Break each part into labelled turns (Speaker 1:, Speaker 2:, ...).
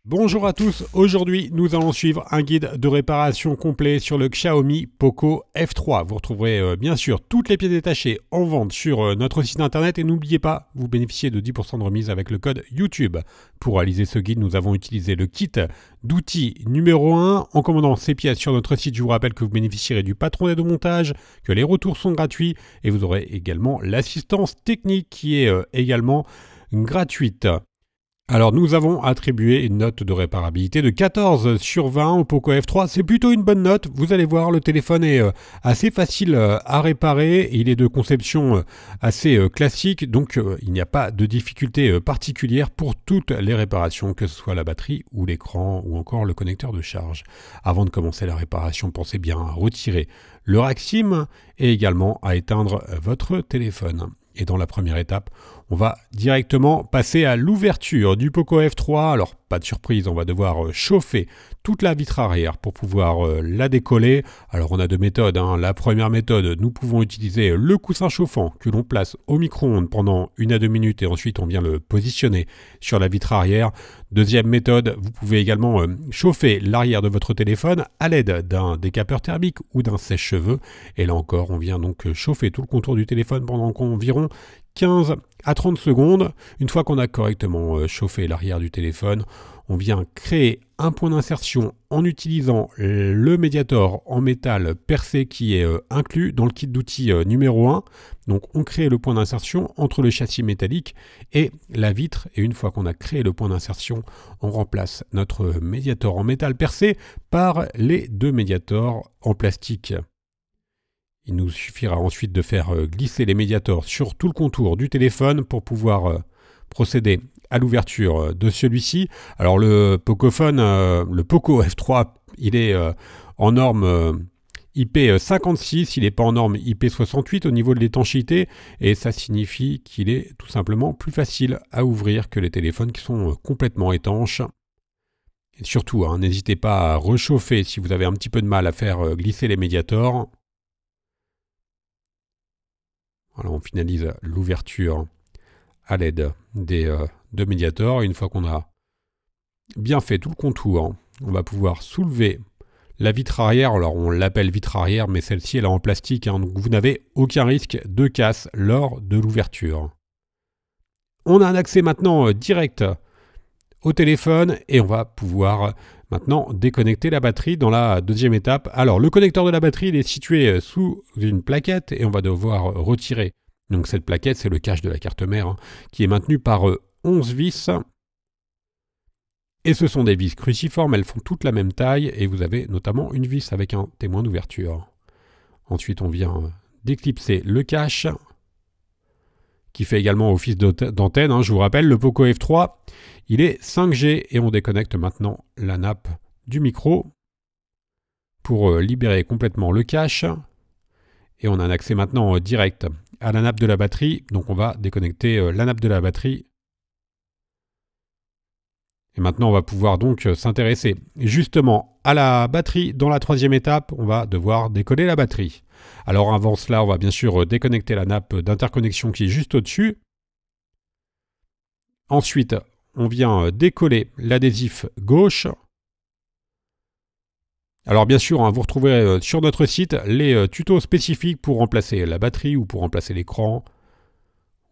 Speaker 1: Bonjour à tous, aujourd'hui nous allons suivre un guide de réparation complet sur le Xiaomi Poco F3. Vous retrouverez bien sûr toutes les pièces détachées en vente sur notre site internet et n'oubliez pas, vous bénéficiez de 10% de remise avec le code YouTube. Pour réaliser ce guide, nous avons utilisé le kit d'outils numéro 1. En commandant ces pièces sur notre site, je vous rappelle que vous bénéficierez du patron d'aide au montage, que les retours sont gratuits et vous aurez également l'assistance technique qui est également gratuite. Alors nous avons attribué une note de réparabilité de 14 sur 20 au Poco F3, c'est plutôt une bonne note, vous allez voir le téléphone est assez facile à réparer, il est de conception assez classique, donc il n'y a pas de difficulté particulière pour toutes les réparations, que ce soit la batterie ou l'écran ou encore le connecteur de charge. Avant de commencer la réparation, pensez bien à retirer le rack SIM et également à éteindre votre téléphone. Et dans la première étape, on va directement passer à l'ouverture du Poco F3. Alors, pas de surprise, on va devoir chauffer toute la vitre arrière pour pouvoir la décoller. Alors, on a deux méthodes. La première méthode, nous pouvons utiliser le coussin chauffant que l'on place au micro-ondes pendant 1 à 2 minutes et ensuite on vient le positionner sur la vitre arrière. Deuxième méthode, vous pouvez également chauffer l'arrière de votre téléphone à l'aide d'un décapeur thermique ou d'un sèche-cheveux. Et là encore, on vient donc chauffer tout le contour du téléphone pendant environ 15 à 30 secondes. Une fois qu'on a correctement chauffé l'arrière du téléphone, on vient créer un point d'insertion en utilisant le médiator en métal percé qui est inclus dans le kit d'outils numéro 1. Donc on crée le point d'insertion entre le châssis métallique et la vitre. Et une fois qu'on a créé le point d'insertion, on remplace notre médiator en métal percé par les deux médiators en plastique. Il nous suffira ensuite de faire glisser les médiators sur tout le contour du téléphone pour pouvoir procéder à l'ouverture de celui-ci. Alors le Pocophone, le Poco F3, il est en norme IP56, il n'est pas en norme IP68 au niveau de l'étanchéité et ça signifie qu'il est tout simplement plus facile à ouvrir que les téléphones qui sont complètement étanches. Et surtout, n'hésitez pas à rechauffer si vous avez un petit peu de mal à faire glisser les médiators. Voilà, on finalise l'ouverture à l'aide des deux médiators. Et une fois qu'on a bien fait tout le contour, on va pouvoir soulever la vitre arrière. Alors on l'appelle vitre arrière, mais celle-ci elle est en plastique, donc vous n'avez aucun risque de casse lors de l'ouverture. On a un accès maintenant direct au téléphone et on va pouvoir maintenant déconnecter la batterie dans la deuxième étape. Alors le connecteur de la batterie il est situé sous une plaquette et on va devoir retirer. Donc cette plaquette c'est le cache de la carte mère qui est maintenu par 11 vis. Et ce sont des vis cruciformes, elles font toutes la même taille et vous avez notamment une vis avec un témoin d'ouverture. Ensuite on vient déclipser le cache qui fait également office d'antenne. Je vous rappelle, le Poco F3, il est 5G et on déconnecte maintenant la nappe du micro pour libérer complètement le cache. Et on a un accès maintenant direct à la nappe de la batterie. Donc on va déconnecter la nappe de la batterie. Et maintenant, on va pouvoir donc s'intéresser justement à la batterie. Dans la troisième étape, on va devoir décoller la batterie. Alors avant cela, on va bien sûr déconnecter la nappe d'interconnexion qui est juste au-dessus. Ensuite, on vient décoller l'adhésif gauche. Alors bien sûr, vous retrouverez sur notre site les tutos spécifiques pour remplacer la batterie ou pour remplacer l'écran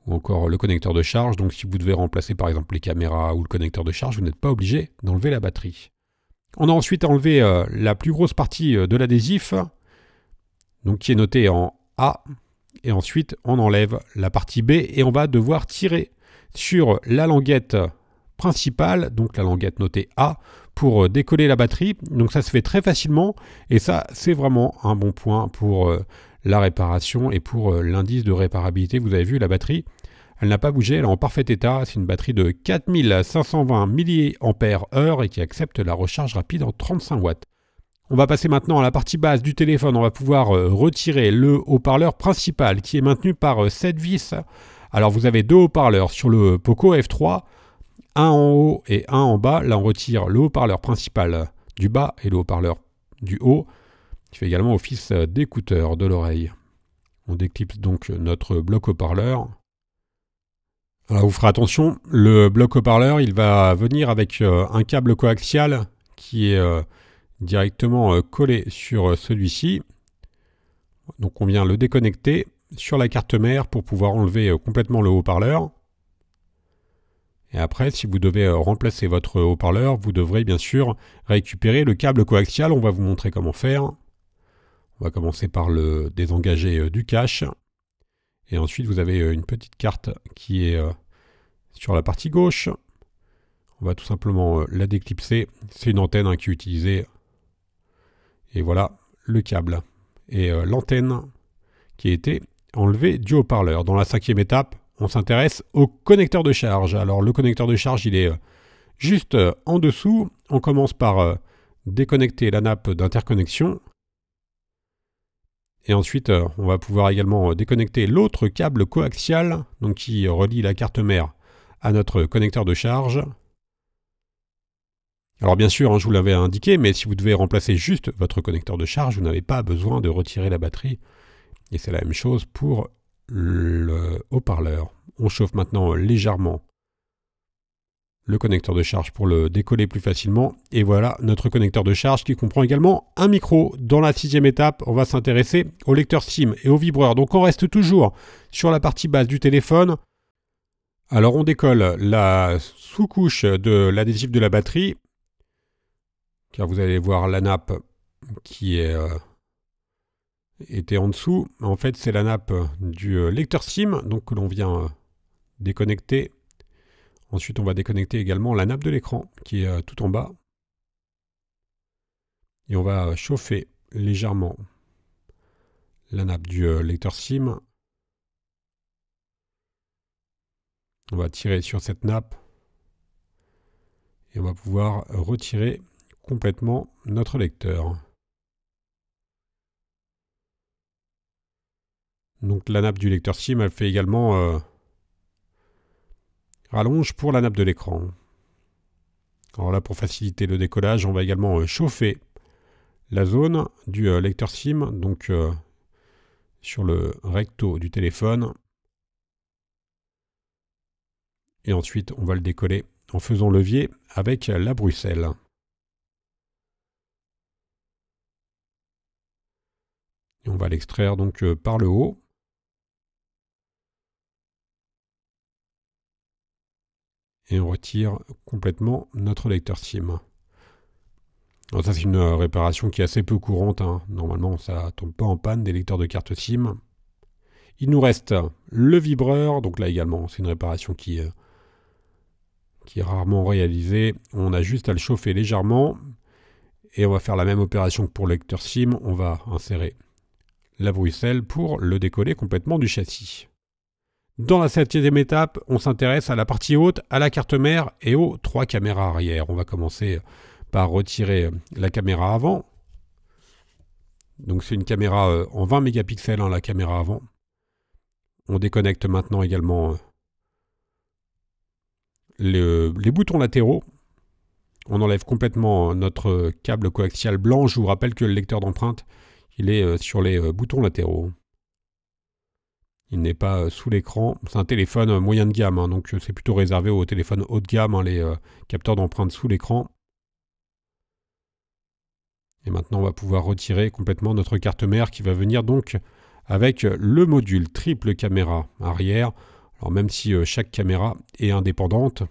Speaker 1: ou encore le connecteur de charge. Donc si vous devez remplacer par exemple les caméras ou le connecteur de charge, vous n'êtes pas obligé d'enlever la batterie. On a ensuite enlevé la plus grosse partie de l'adhésif, donc qui est notée en A, et ensuite on enlève la partie B et on va devoir tirer sur la languette principale, donc la languette notée A, pour décoller la batterie. Donc ça se fait très facilement et ça c'est vraiment un bon point pour la réparation et pour l'indice de réparabilité. Vous avez vu, la batterie, elle n'a pas bougé, elle est en parfait état. C'est une batterie de 4520 mAh et qui accepte la recharge rapide en 35 watts. On va passer maintenant à la partie basse du téléphone. On va pouvoir retirer le haut-parleur principal qui est maintenu par 7 vis. Alors vous avez deux haut-parleurs sur le Poco F3, un en haut et un en bas. Là on retire le haut-parleur principal du bas et le haut-parleur du haut, qui fait également office d'écouteur de l'oreille. On déclipse donc notre bloc haut-parleur, Alors vous ferez attention, le bloc haut-parleur, il va venir avec un câble coaxial qui est directement collé sur celui-ci. Donc on vient le déconnecter sur la carte mère pour pouvoir enlever complètement le haut-parleur. Et après, si vous devez remplacer votre haut-parleur, vous devrez bien sûr récupérer le câble coaxial. On va vous montrer comment faire. On va commencer par le désengager du cache. Et ensuite, vous avez une petite carte qui est sur la partie gauche. On va tout simplement la déclipser. C'est une antenne qui est utilisée. Et voilà le câble. Et l'antenne qui a été enlevée du haut-parleur. Dans la 5e étape, on s'intéresse au connecteur de charge. Alors le connecteur de charge, il est juste en dessous. On commence par déconnecter la nappe d'interconnexion. Et ensuite, on va pouvoir également déconnecter l'autre câble coaxial, donc qui relie la carte mère à notre connecteur de charge. Alors bien sûr, je vous l'avais indiqué, mais si vous devez remplacer juste votre connecteur de charge, vous n'avez pas besoin de retirer la batterie. Et c'est la même chose pour le haut-parleur. On chauffe maintenant légèrement le connecteur de charge pour le décoller plus facilement. Et voilà notre connecteur de charge qui comprend également un micro. Dans la 6e étape, on va s'intéresser au lecteur SIM et au vibreur. Donc on reste toujours sur la partie basse du téléphone. Alors on décolle la sous-couche de l'adhésif de la batterie. Car vous allez voir la nappe qui était en dessous. En fait, c'est la nappe du lecteur SIM donc que l'on vient déconnecter. Ensuite, on va déconnecter également la nappe de l'écran qui est tout en bas. Et on va chauffer légèrement la nappe du lecteur SIM. On va tirer sur cette nappe et on va pouvoir retirer complètement notre lecteur. Donc la nappe du lecteur SIM, elle fait également rallonge pour la nappe de l'écran. Alors là, pour faciliter le décollage, on va également chauffer la zone du lecteur SIM, donc sur le recto du téléphone. Et ensuite, on va le décoller en faisant levier avec la Bruxelles. Et on va l'extraire donc par le haut. Et on retire complètement notre lecteur SIM. Alors ça, c'est une réparation qui est assez peu courante. Normalement, ça ne tombe pas en panne des lecteurs de carte SIM. Il nous reste le vibreur. Donc là également, c'est une réparation qui est rarement réalisée. On a juste à le chauffer légèrement. Et on va faire la même opération que pour le lecteur SIM. On va insérer la Bruxelles pour le décoller complètement du châssis. Dans la 7e étape, on s'intéresse à la partie haute, à la carte mère et aux 3 caméras arrière. On va commencer par retirer la caméra avant. Donc c'est une caméra en 20 mégapixels, la caméra avant. On déconnecte maintenant également les boutons latéraux. On enlève complètement notre câble coaxial blanc. Je vous rappelle que le lecteur d'empreinte, il est sur les boutons latéraux. Il n'est pas sous l'écran. C'est un téléphone moyen de gamme, donc c'est plutôt réservé aux téléphones haut de gamme, les capteurs d'empreinte sous l'écran. Et maintenant, on va pouvoir retirer complètement notre carte mère qui va venir donc avec le module triple caméra arrière. Alors même si chaque caméra est indépendante.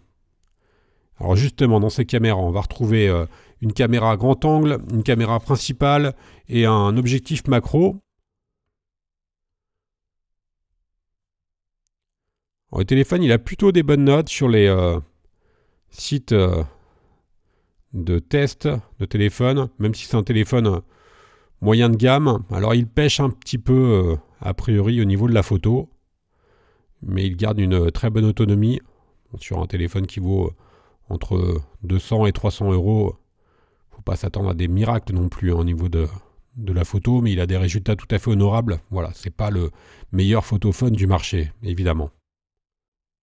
Speaker 1: Alors justement, dans ces caméras, on va retrouver une caméra grand angle, une caméra principale et un objectif macro. Alors, le téléphone, il a plutôt des bonnes notes sur les sites de test de téléphone, même si c'est un téléphone moyen de gamme. Alors il pêche un petit peu a priori au niveau de la photo, mais il garde une très bonne autonomie. Sur un téléphone qui vaut entre 200 et 300 €, faut pas s'attendre à des miracles non plus au niveau de la photo, mais il a des résultats tout à fait honorables. Voilà, c'est pas le meilleur photophone du marché, évidemment.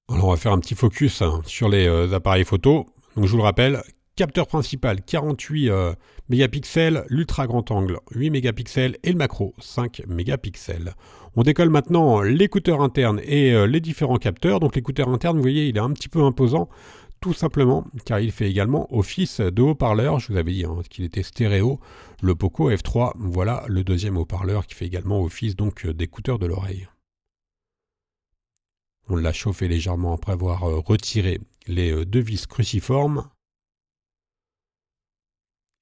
Speaker 1: Alors on va faire un petit focus sur les appareils photo. Donc je vous le rappelle, capteur principal 48 mégapixels, l'ultra grand angle 8 mégapixels et le macro 5 mégapixels. On décolle maintenant l'écouteur interne et les différents capteurs. Donc l'écouteur interne, vous voyez, il est un petit peu imposant, tout simplement, car il fait également office de haut-parleur. Je vous avais dit qu'il était stéréo. Le Poco F3, voilà le deuxième haut-parleur qui fait également office donc d'écouteur de l'oreille. On l'a chauffé légèrement après avoir retiré les deux vis cruciformes.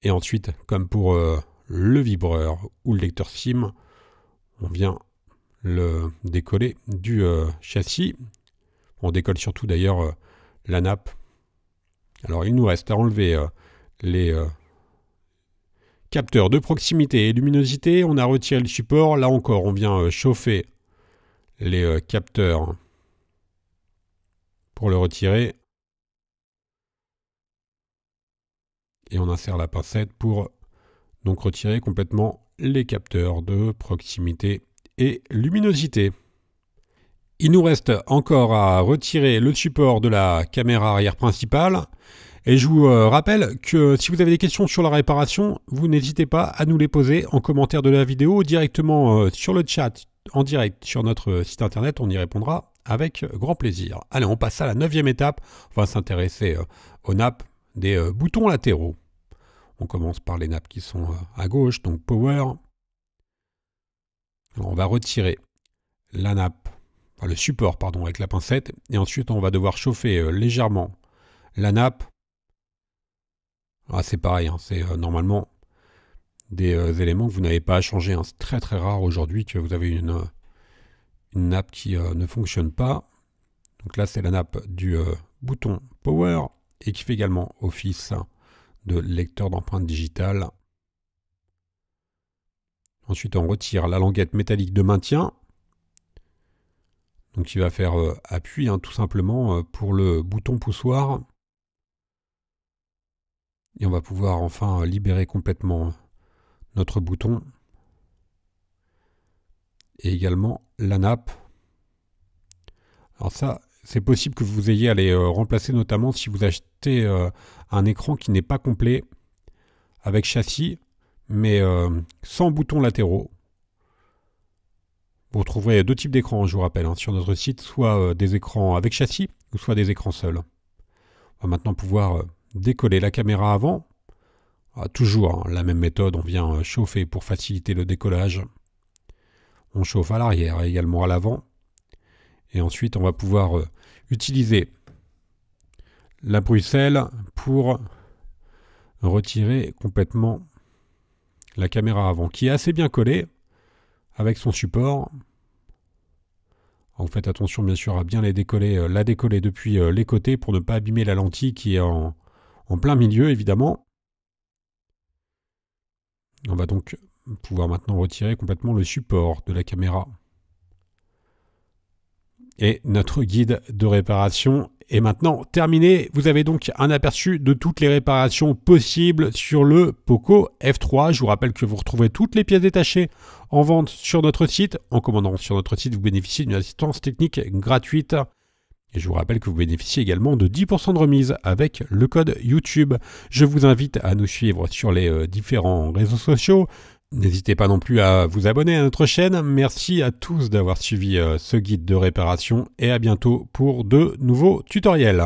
Speaker 1: Et ensuite, comme pour le vibreur ou le lecteur SIM, on vient le décoller du châssis. On décolle surtout d'ailleurs la nappe. Alors il nous reste à enlever les capteurs de proximité et luminosité. On a retiré le support. Là encore, on vient chauffer les capteurs pour le retirer. Et on insère la pincette pour donc retirer complètement les capteurs de proximité et luminosité. Il nous reste encore à retirer le support de la caméra arrière principale. Et je vous rappelle que si vous avez des questions sur la réparation, vous n'hésitez pas à nous les poser en commentaire de la vidéo ou directement sur le chat en direct sur notre site internet. On y répondra avec grand plaisir. Allez, on passe à la 9e étape. On va s'intéresser aux nappes des boutons latéraux. On commence par les nappes qui sont à gauche, donc Power. Alors, on va retirer la nappe, enfin, le support pardon, avec la pincette. Et ensuite, on va devoir chauffer légèrement la nappe. C'est pareil, c'est normalement des éléments que vous n'avez pas à changer. C'est très très rare aujourd'hui que vous avez une nappe qui ne fonctionne pas. Donc là, c'est la nappe du bouton Power et qui fait également office de lecteur d'empreintes digitales. Ensuite, on retire la languette métallique de maintien. Donc, qui va faire appui tout simplement pour le bouton poussoir. Et on va pouvoir enfin libérer complètement notre bouton. Et également la nappe. Alors ça, c'est possible que vous ayez à les remplacer, notamment si vous achetez un écran qui n'est pas complet avec châssis, mais sans boutons latéraux. Vous retrouverez deux types d'écrans, je vous rappelle, sur notre site, soit des écrans avec châssis, ou soit des écrans seuls. On va maintenant pouvoir décoller la caméra avant. Toujours la même méthode, on vient chauffer pour faciliter le décollage. On chauffe à l'arrière et également à l'avant. Et ensuite, on va pouvoir utiliser la Bruxelles pour retirer complètement la caméra avant, qui est assez bien collée avec son support. Alors, vous faites attention bien sûr à bien la décoller depuis les côtés pour ne pas abîmer la lentille qui est en plein milieu évidemment. On va donc pouvoir maintenant retirer complètement le support de la caméra. Et notre guide de réparation est maintenant terminé. Vous avez donc un aperçu de toutes les réparations possibles sur le Poco F3. Je vous rappelle que vous retrouverez toutes les pièces détachées en vente sur notre site. En commandant sur notre site, vous bénéficiez d'une assistance technique gratuite. Et je vous rappelle que vous bénéficiez également de 10% de remise avec le code YouTube. Je vous invite à nous suivre sur les différents réseaux sociaux. N'hésitez pas non plus à vous abonner à notre chaîne. Merci à tous d'avoir suivi ce guide de réparation et à bientôt pour de nouveaux tutoriels.